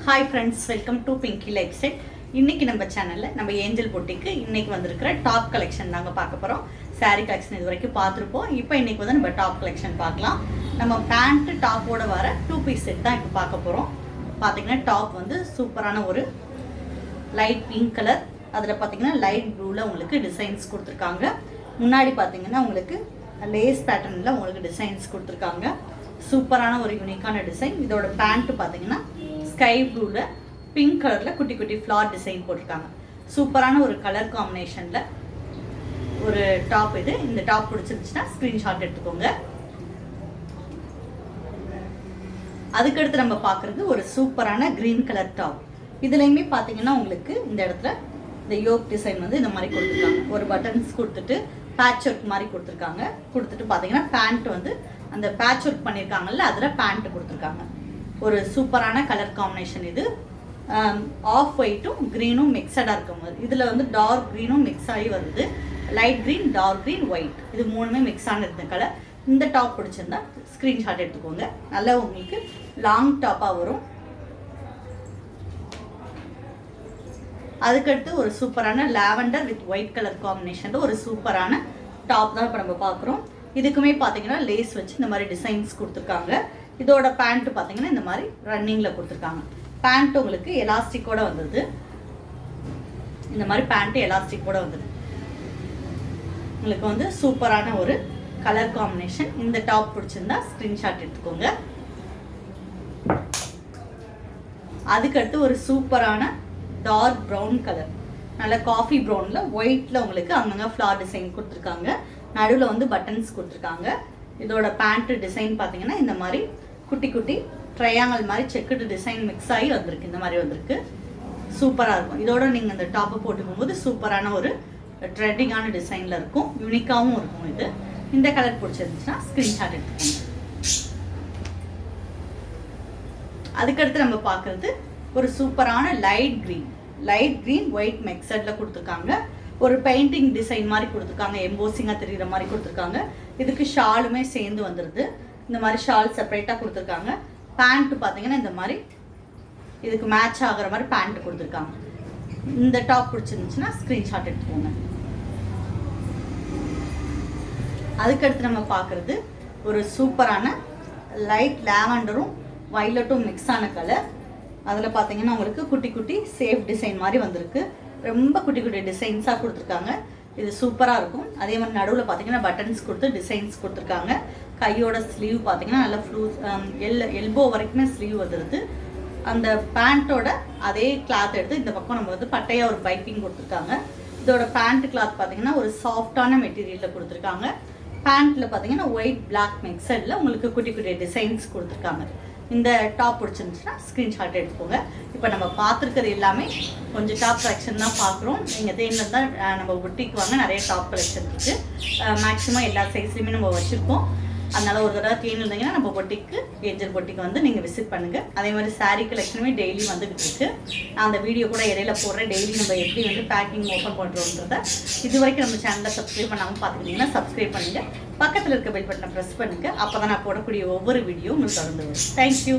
Hi friends, welcome to Pinky Lifestyle. இன்னைக்கு நம்ம சேனல்ல நம்ம ஏஞ்சல் பொட்டிக்கு இன்னைக்கு வந்திருக்கிற டாப் கலெக்ஷன் நாங்க பார்க்க போறோம். saree collection இதுவரைக்கும் பார்த்திருப்போம். இப்போ இன்னைக்கு வந்து நம்ம டாப் கலெக்ஷன் பார்க்கலாம். நம்ம பேண்ட் டாப்போட வர 2 பீஸ் செட் தான் இப்போ பார்க்க போறோம். பாத்தீங்கன்னா டாப் வந்து சூப்பரான ஒரு லைட் பிங்க் கலர், அதுல பாத்தீங்கன்னா லைட் ப்ளூல உங்களுக்கு டிசைன்ஸ் கொடுத்திருக்காங்க. முன்னாடி பாத்தீங்கன்னா உங்களுக்கு லேஸ் பேட்டர்ன்ல உங்களுக்கு டிசைன்ஸ் கொடுத்திருக்காங்க. சூப்பரான ஒரு யூனிக்கான டிசைன். இதோட பேண்ட் பாத்தீங்கன்னா ஸ்கை ப்ளூல பிங்க் கலர்ல குட்டி குட்டி ஃப்ளார் டிசைன் போட்டிருக்காங்க. சூப்பரான ஒரு கலர் காம்பினேஷன்ல ஒரு டாப் இது. இந்த டாப் பிடிச்சிருந்துச்சுன்னா ஸ்கிரீன்ஷாட் எடுத்துக்கோங்க. அதுக்கடுத்து நம்ம பார்க்குறது ஒரு சூப்பரான கிரீன் கலர் டாப். இதுலையுமே பார்த்தீங்கன்னா உங்களுக்கு இந்த இடத்துல இந்த யோக் டிசைன் வந்து இந்த மாதிரி கொடுத்துருக்காங்க. ஒரு பட்டன்ஸ் கொடுத்துட்டு பேட்ச் ஒர்க் மாதிரி கொடுத்துருக்காங்க. கொடுத்துட்டு பார்த்தீங்கன்னா பேண்ட் வந்து அந்த பேட்ச் ஒர்க் பண்ணியிருக்காங்கல்ல, அதில் பேண்ட் கொடுத்துருக்காங்க. ஒரு சூப்பரான கலர் காம்பினேஷன் இது. ஆஃப் ஒயிட்டும் க்ரீனும் மிக்சடாக இருக்கும் போது இதில் வந்து டார்க் க்ரீனும் மிக்ஸ் ஆகி வருது. Light green, dark green, white இது மூணுமே மிக்ஸ் ஆன இந்த கலர். இந்த டாப் பிடிச்சிருந்தா ஸ்க்ரீன்ஷாட் எடுத்துக்கோங்க. நல்லா உங்களுக்கு லாங் டாப்பாக வரும். அதுக்கடுத்து ஒரு சூப்பரான லாவெண்டர் வித் ஒயிட் கலர் காம்பினேஷனில் ஒரு சூப்பரான டாப் தான் இப்போ நம்ம பார்க்குறோம். இதுக்குமே பார்த்தீங்கன்னா லேஸ் வச்சு இந்த மாதிரி டிசைன்ஸ் கொடுத்துருக்காங்க. இதோட பேண்ட் பார்த்தீங்கன்னா இந்த மாதிரி ரன்னிங்கில் கொடுத்துருக்காங்க. பேண்ட் உங்களுக்கு எலாஸ்டிக்கோட வந்தது. இந்த மாதிரி பேண்ட் எலாஸ்டிக்கோட வந்தது. உங்களுக்கு வந்து சூப்பரான ஒரு கலர் காம்பினேஷன். இந்த டாப் பிடிச்சிருந்தா ஸ்க்ரீன்ஷாட் எடுத்துக்கோங்க. அதுக்கடுத்து ஒரு சூப்பரான டார்க் ப்ரௌன் கலர், நல்ல காஃபி ப்ரௌன்ல ஒயிட்ல உங்களுக்கு அங்கங்க ஃப்ளார் டிசைன் கொடுத்துருக்காங்க. நடுவில் வந்து பட்டன்ஸ் கொடுத்துருக்காங்க. இதோட பேண்ட் டிசைன் பார்த்தீங்கன்னா இந்த மாதிரி குட்டி குட்டி ட்ரையாங்கல் மாதிரி செக்குடு டிசைன் மிக்ஸ் ஆகி வந்திருக்கு. இந்த மாதிரி வந்திருக்கு. சூப்பராக இருக்கும். இதோட நீங்கள் இந்த டாப்பை போட்டுக்கும் போது சூப்பரான ஒரு ட்ரெண்டிங்கான டிசைனில் இருக்கும். யூனிக்காகவும் இருக்கும் இது. இந்த கலர் பிடிச்சிருந்துச்சுன்னா ஸ்க்ரீன்ஷாட் எடுத்துக்கோங்க. அதுக்கடுத்து நம்ம பார்க்குறது ஒரு சூப்பரான லைட் க்ரீன் ஒயிட் மிக்சடில் கொடுத்துருக்காங்க. ஒரு பெயிண்டிங் டிசைன் மாதிரி கொடுத்துருக்காங்க. எம்போசிங்காக தெரிகிற மாதிரி கொடுத்துருக்காங்க. இதுக்கு ஷாலுமே சேர்ந்து வந்துடுது. இந்த மாதிரி ஷால் செப்பரேட்டாக கொடுத்துருக்காங்க. பேண்ட் பார்த்தீங்கன்னா இந்த மாதிரி இதுக்கு மேட்ச் ஆகிற மாதிரி பேண்ட் கொடுத்துருக்காங்க. இந்த டாப் பிடிச்சிருந்துச்சுன்னா ஸ்க்ரீன்ஷாட் எடுத்துக்கோங்க. அதுக்கடுத்து நம்ம பார்க்குறது ஒரு சூப்பரான லைட் லாவெண்டரும் வைலட்டும் மிக்ஸ் ஆன கலர். அதில் பார்த்தீங்கன்னா உங்களுக்கு குட்டி குட்டி சேஃப் டிசைன் மாதிரி வந்திருக்கு. ரொம்ப குட்டி குட்டி டிசைன்ஸாக கொடுத்துருக்காங்க. இது சூப்பராக இருக்கும். அதே மாதிரி நடுவில் பார்த்தீங்கன்னா பட்டன்ஸ் கொடுத்து டிசைன்ஸ் கொடுத்துருக்காங்க. கையோட ஸ்லீவ் பார்த்தீங்கன்னா நல்லா எல்போ வரைக்குமே ஸ்லீவ் வந்துடுது. அந்த பேண்ட்டோட அதே கிளாத் எடுத்து இந்த பக்கம் நம்ம வந்து பட்டையாக ஒரு பைப்பிங் கொடுத்துருக்காங்க. இதோட பேண்ட் கிளாத் பார்த்தீங்கன்னா ஒரு சாஃப்டான மெட்டீரியலில் கொடுத்துருக்காங்க. பேண்ட்டில் பார்த்தீங்கன்னா ஒயிட் பிளாக் மிக்சடில் உங்களுக்கு குட்டி குட்டி டிசைன்ஸ் கொடுத்துருக்காங்க. இந்த டாப் பிடிச்சிருந்துச்சுன்னா ஸ்க்ரீன்ஷாட் எடுத்துக்கோங்க. இப்போ நம்ம பார்த்துருக்கிறது எல்லாமே கொஞ்சம் டாப் கலெக்ஷன் தான் பார்க்குறோம். நீங்கள் தேனில் தான் நம்ம புட்டிக்கு வாங்க, நிறைய டாப் கலெக்ஷன் இருக்குது. மேக்ஸிமம் எல்லா சைஸ்லையுமே நம்ம வச்சுருக்கோம். அதனால் ஒரு தடவை தேன் இருந்தீங்கன்னா நம்ம பொட்டிக்கு ஏஞ்சல் பொட்டிக்கு வந்து நீங்கள் விசிட் பண்ணுங்கள். அதே மாதிரி சாரீ கலெக்ஷனுமே டெய்லி வந்துகிட்டு இருக்குது. நான் அந்த வீடியோ கூட இடையில போடுறேன். டெய்லி நம்ம எப்படி வந்து பேக்கிங் ஓப்பன் பண்ணுறோன்றத. இது வரைக்கும் நம்ம சேனலை சப்ஸ்கிரைப் பண்ணாமல் பார்த்துக்கிட்டிங்கன்னா சப்ஸ்கிரைப் பண்ணுங்கள். பக்கத்தில் இருக்க பெல் பட்டனை ப்ரெஸ் பண்ணுங்கள். அப்போ தான் நான் போடக்கூடிய ஒவ்வொரு வீடியோ உங்களுக்கு தொடர்ந்து வரும். தேங்க்யூ.